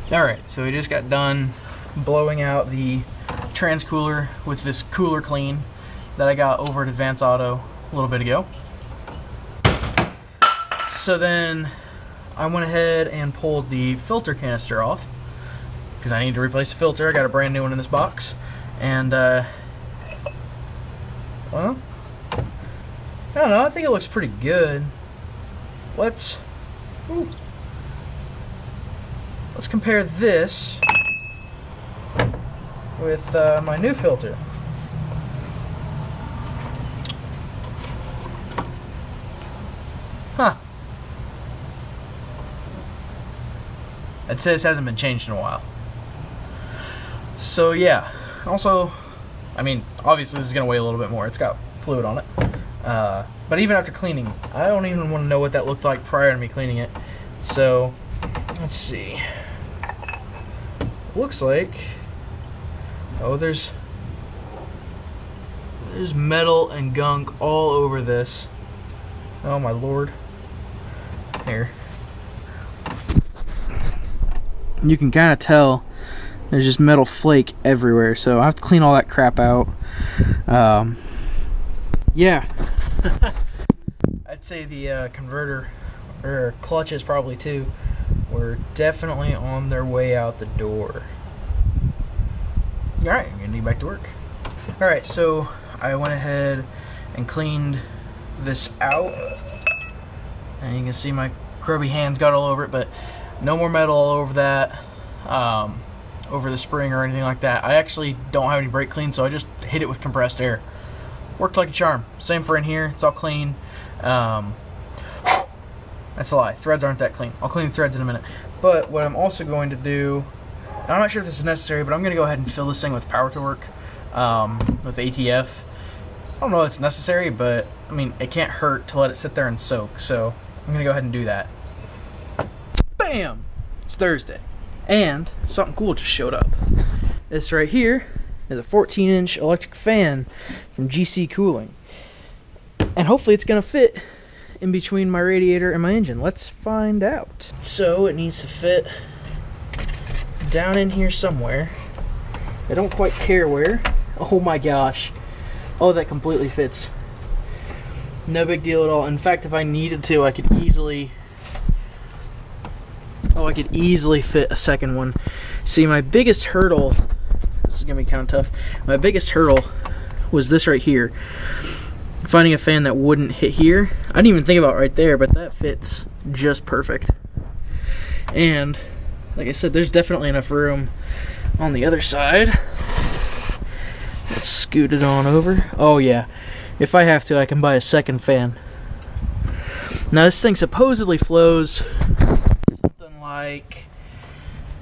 Alright, so we just got done blowing out the trans cooler with this cooler clean that I got over at Advance Auto a little bit ago. So then I went ahead and pulled the filter canister off because I need to replace the filter. I got a brand new one in this box, and well, I don't know, I think it looks pretty good. Let's compare this with my new filter. Huh. It says it hasn't been changed in a while. So yeah. Also, I mean, obviously this is going to weigh a little bit more. It's got fluid on it. But even after cleaning, I don't even want to know what that looked like prior to me cleaning it. So, let's see. Looks like, oh, there's metal and gunk all over this. Oh my lord. Here. You can kind of tell there's just metal flake everywhere, so I have to clean all that crap out. Yeah. I'd say the converter, or clutches probably too, were definitely on their way out the door. Alright, I'm gonna get back to work. Alright, so I went ahead and cleaned this out, and you can see my grubby hands got all over it, but no more metal all over that, over the spring or anything like that. I actually don't have any brake clean, so I just hit it with compressed air. Worked like a charm. Same for in here, it's all clean. That's a lie, threads aren't that clean. I'll clean the threads in a minute. But what I'm also going to do, and I'm not sure if this is necessary, but I'm going to go ahead and fill this thing with power torque, with ATF. I don't know if it's necessary, but I mean, it can't hurt to let it sit there and soak, so I'm going to go ahead and do that. Bam! It's Thursday, and something cool just showed up. This right here is a 14-inch electric fan from GC Cooling, and hopefully it's going to fit in between my radiator and my engine. Let's find out. So it needs to fit down in here somewhere. I don't quite care where. Oh my gosh. Oh, that completely fits. No big deal at all. In fact, if I needed to, I could easily fit a second one. See, my biggest hurdle, this is gonna be kind of tough, my biggest hurdle was this right here. Finding a fan that wouldn't hit here. I didn't even think about right there, but that fits just perfect. And like I said, there's definitely enough room on the other side. Let's scoot it on over. Oh yeah, if I have to, I can buy a second fan. Now this thing supposedly flows something like,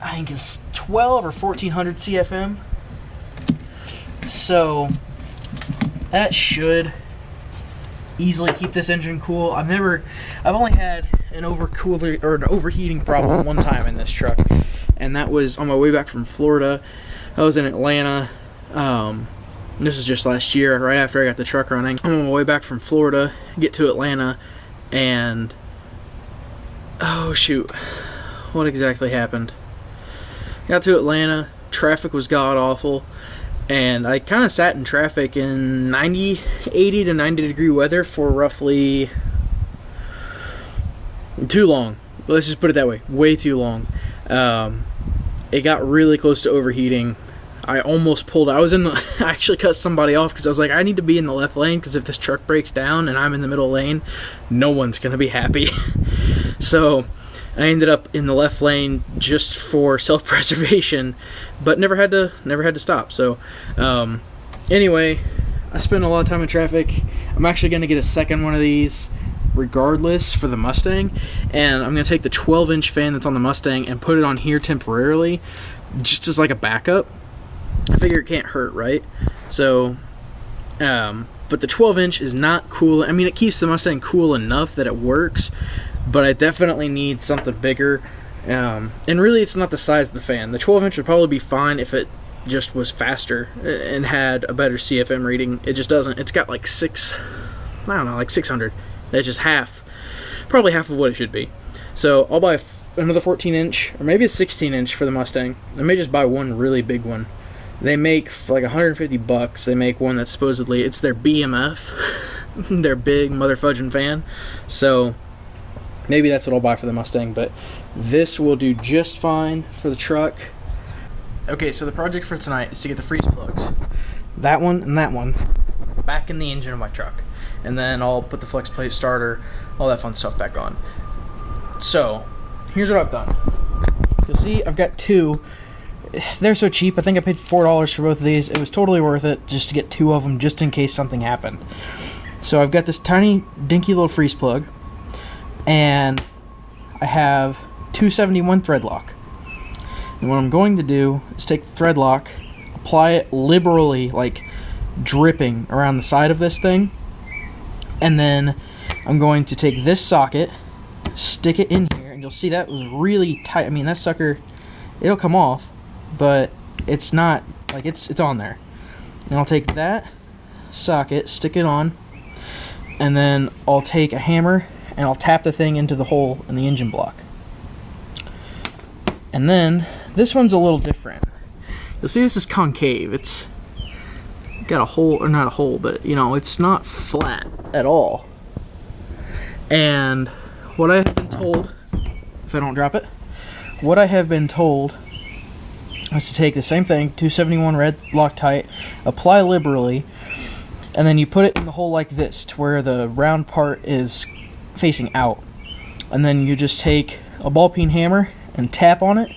I think it's 12 or 1400 CFM. So that should easily keep this engine cool. I've only had an overheating problem one time in this truck, and that was on my way back from Florida. I was in Atlanta. This is just last year, right after I got the truck running. I'm on my way back from Florida, get to Atlanta, and oh shoot, what exactly happened? Got to Atlanta, traffic was god awful, and I kind of sat in traffic in 80 to 90 degree weather for roughly too long. Let's just put it that way, way too long. It got really close to overheating. I almost pulled out. I actually cut somebody off because I was like, I need to be in the left lane because if this truck breaks down and I'm in the middle lane, no one's going to be happy. So I ended up in the left lane just for self-preservation, but never had to stop. So anyway, I spent a lot of time in traffic. I'm actually going to get a second one of these regardless for the Mustang, and I'm going to take the 12-inch fan that's on the Mustang and put it on here temporarily just as like a backup. I figure it can't hurt, right? So but the 12-inch is not cool. I mean, it keeps the Mustang cool enough that it works, but I definitely need something bigger. And really, it's not the size of the fan. The 12-inch would probably be fine if it just was faster and had a better CFM reading. It just doesn't. It's got like 600. That's just half, probably half of what it should be. So I'll buy another 14-inch, or maybe a 16-inch for the Mustang. I may just buy one really big one. They make for like $150. They make one that's supposedly, it's their BMF, their big mother fudging fan. So maybe that's what I'll buy for the Mustang, but this will do just fine for the truck. Okay, so the project for tonight is to get the freeze plugs, that one and that one, back in the engine of my truck. And then I'll put the flex plate starter, all that fun stuff back on. So, here's what I've done. You'll see I've got two. They're so cheap. I think I paid $4 for both of these. It was totally worth it just to get two of them, just in case something happened. So I've got this tiny, dinky little freeze plug, and I have 271 thread lock. And what I'm going to do is take the thread lock, apply it liberally, like dripping around the side of this thing, and then I'm going to take this socket, stick it in here, and you'll see that was really tight. I mean, that sucker, it'll come off, but it's not, like, it's on there. And I'll take that socket, stick it on, and then I'll take a hammer and I'll tap the thing into the hole in the engine block. And then this one's a little different. You'll see this is concave. It's got a hole, or not a hole, but you know, it's not flat at all. And what I have been told, if I don't drop it, what I have been told is to take the same thing, 271 red Loctite, apply liberally, and then you put it in the hole like this, to where the round part is facing out. And then you just take a ball peen hammer and tap on it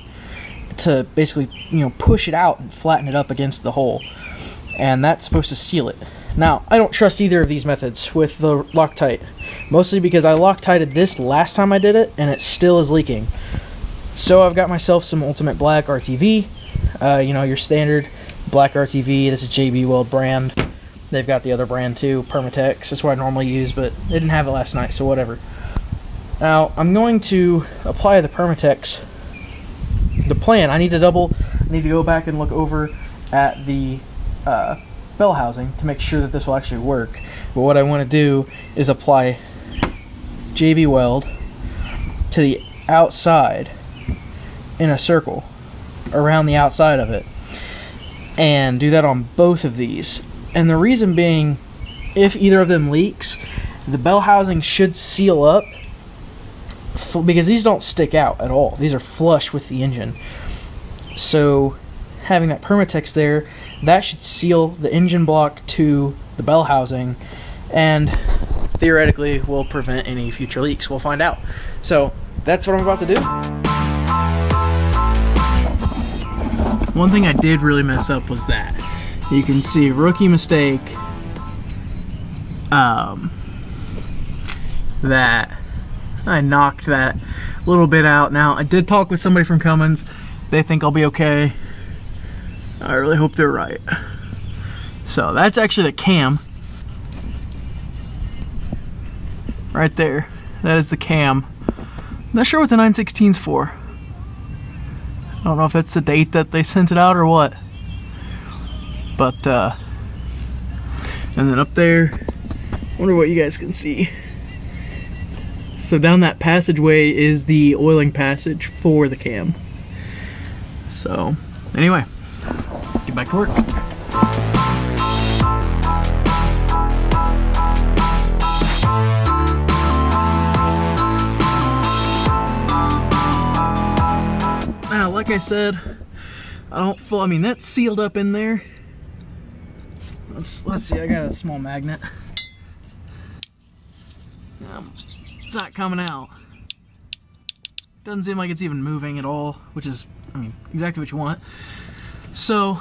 to basically, you know, push it out and flatten it up against the hole. And that's supposed to seal it. Now, I don't trust either of these methods with the Loctite, mostly because I Loctited this last time I did it, and it still is leaking. So I've got myself some Ultimate Black RTV, you know, your standard black RTV. This is JB Weld brand. They've got the other brand too, Permatex. That's what I normally use, but they didn't have it last night, so whatever. Now, I'm going to apply the Permatex. The plan, I need to go back and look over at the bell housing to make sure that this will actually work. But what I want to do is apply JB Weld to the outside in a circle around the outside of it, and do that on both of these. And the reason being, if either of them leaks, the bell housing should seal up, because these don't stick out at all. These are flush with the engine. So having that Permatex there, that should seal the engine block to the bell housing, and theoretically will prevent any future leaks. We'll find out. So that's what I'm about to do. One thing I did really mess up was that. You can see, rookie mistake, that I knocked that little bit out. Now, I did talk with somebody from Fummins. They think I'll be okay. I really hope they're right. So that's actually the cam. Right there. That is the cam. Not sure what the 916's for. I don't know if that's the date that they sent it out or what. But, and then up there, I wonder what you guys can see. So down that passageway is the oiling passage for the cam. So, anyway, get back to work. Now, like I said, I mean, that's sealed up in there. Let's see, I got a small magnet. It's not coming out. Doesn't seem like it's even moving at all, which is, I mean, exactly what you want. So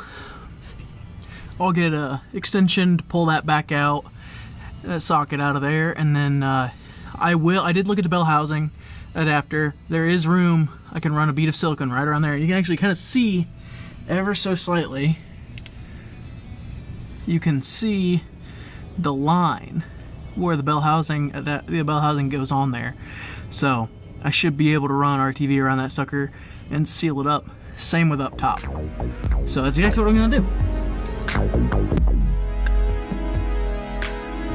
I'll get a extension to pull that back out, a socket out of there, and then I did look at the bell housing adapter. There is room. I can run a bead of silicone right around there. You can actually kind of see ever so slightly. You can see the line where the bell housing goes on there. So I should be able to run RTV around that sucker and seal it up. Same with up top. So that's exactly what I'm gonna do.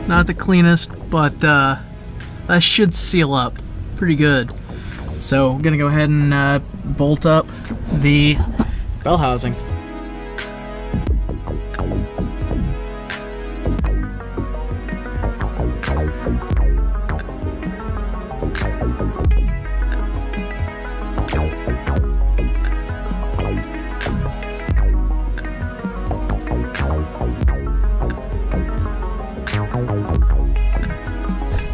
Not the cleanest, but that should seal up pretty good. So I'm gonna go ahead and bolt up the bell housing.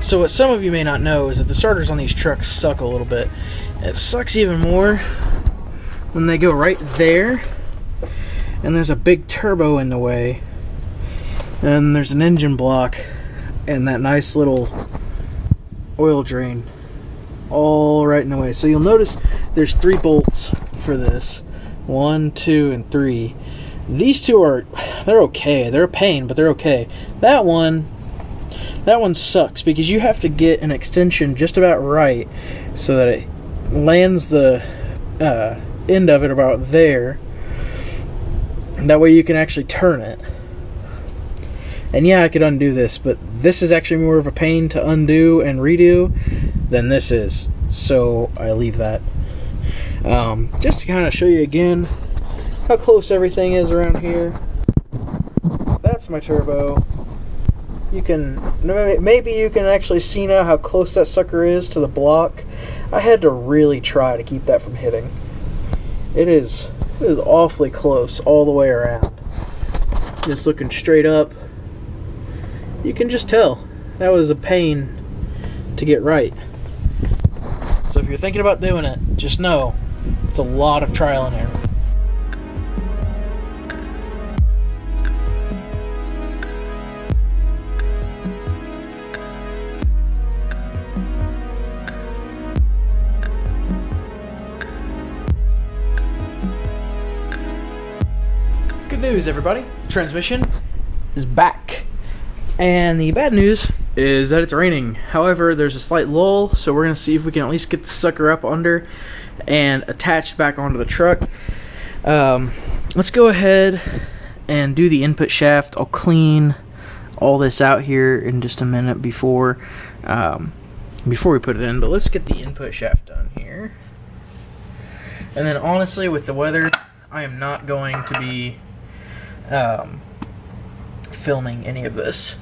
So what some of you may not know is that the starters on these trucks suck a little bit. It sucks even more when they go right there and there's a big turbo in the way and there's an engine block and that nice little oil drain all right in the way. So you'll notice there's 3 bolts for this. 1, 2, and 3. These 2 they're okay. They're a pain, but they're okay. That one sucks because you have to get an extension just about right so that it lands the end of it about there. And that way you can actually turn it. And yeah, I could undo this, but this is actually more of a pain to undo and redo than this is. So I leave that. Just to kind of show you again how close everything is around here. That's my turbo. You can, maybe you can actually see now how close that sucker is to the block. I had to really try to keep that from hitting. It is awfully close all the way around. Just looking straight up, you can just tell that was a pain to get right. So if you're thinking about doing it, just know it's a lot of trial and error. Good news, everybody. Transmission is back. And the bad news is that it's raining. However, there's a slight lull, so we're going to see if we can at least get the sucker up under and attached back onto the truck. Let's go ahead and do the input shaft. I'll clean all this out here in just a minute before we put it in, but let's get the input shaft done here. And then honestly, with the weather, I am not going to be filming any of this,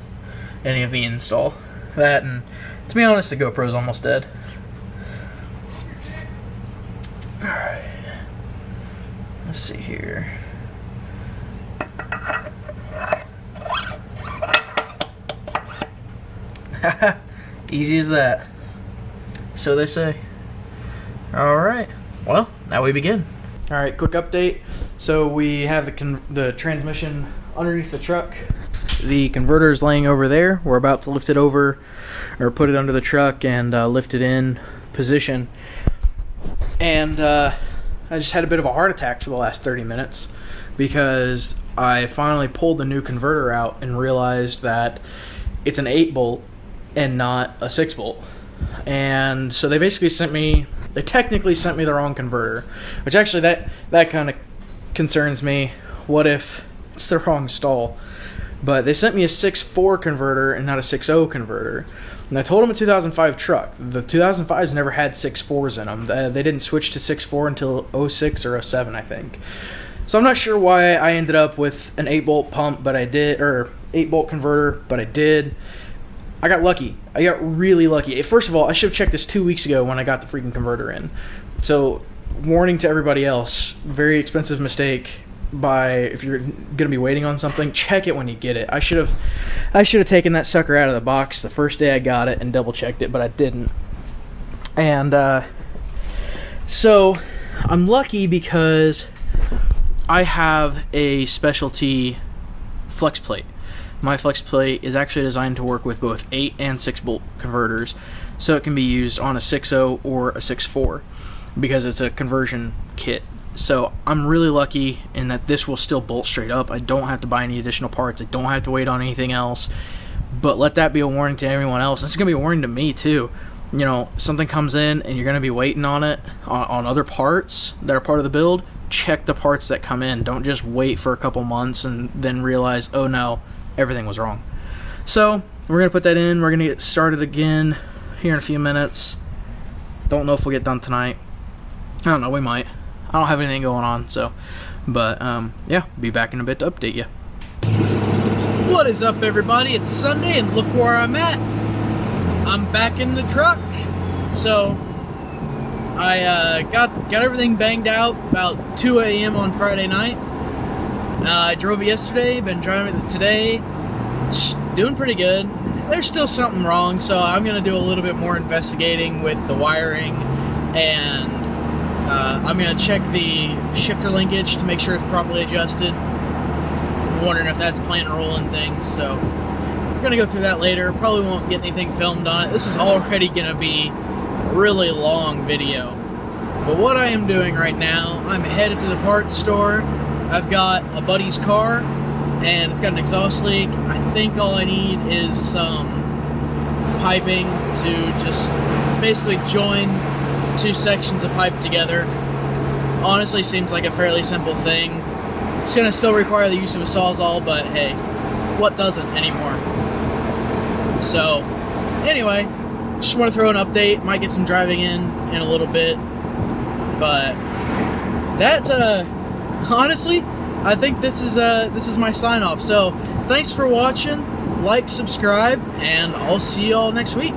any of the install. That, and to be honest, the GoPro's almost dead. Alright, let's see here. Easy as that. So they say. Alright, well, now we begin. Alright, quick update. So we have the transmission underneath the truck. The converter is laying over there. We're about to lift it over, or put it under the truck and lift it in position. And I just had a bit of a heart attack for the last 30 minutes because I finally pulled the new converter out and realized that it's an 8-bolt and not a 6-bolt. And so they basically technically sent me the wrong converter, which actually that kind of concerns me. What if it's the wrong stall? But they sent me a 6.4 converter and not a 6.0 converter. And I told them a 2005 truck. The 2005s never had 6.4s in them. They didn't switch to 6.4 until 06 or 07, I think. So I'm not sure why I ended up with an 8-bolt pump, but I did, or 8-bolt converter, but I did. I got lucky. I got really lucky. First of all, I should have checked this 2 weeks ago when I got the freaking converter in. So, warning to everybody else, very expensive mistake. If you're gonna be waiting on something, check it when you get it. I should have taken that sucker out of the box the first day I got it and double checked it, but I didn't. And so I'm lucky because I have a specialty flex plate. My flex plate is actually designed to work with both 8 and 6-bolt converters, so it can be used on a 6.0 or a 6.4 because it's a conversion kit. So I'm really lucky in that this will still bolt straight up. I don't have to buy any additional parts. I don't have to wait on anything else. But let that be a warning to everyone else. This is going to be a warning to me too. You know, something comes in and you're going to be waiting on it, on other parts that are part of the build. Check the parts that come in. Don't just wait for a couple months and then realize, oh no, everything was wrong. So we're going to put that in. We're going to get started again here in a few minutes. Don't know if we'll get done tonight. I don't know, we might. I don't have anything going on, so. But, yeah, be back in a bit to update you. What is up, everybody? It's Sunday, and look where I'm at. I'm back in the truck. So, I got everything banged out about 2 a.m. on Friday night. I drove it yesterday, been driving it today. Doing pretty good. There's still something wrong, so I'm going to do a little bit more investigating with the wiring, and I'm going to check the shifter linkage to make sure it's properly adjusted. I'm wondering if that's playing a role in things, so we're going to go through that later. Probably won't get anything filmed on it. This is already going to be a really long video. But what I am doing right now, I'm headed to the parts store. I've got a buddy's car, and it's got an exhaust leak. I think all I need is some piping to just basically join two sections of pipe together. Honestly, seems like a fairly simple thing. It's going to still require the use of a Sawzall, but hey, what doesn't anymore? So, anyway, just want to throw an update. Might get some driving in a little bit, but that, honestly, I think this is my sign off. So, thanks for watching. Like, subscribe, and I'll see y'all next week.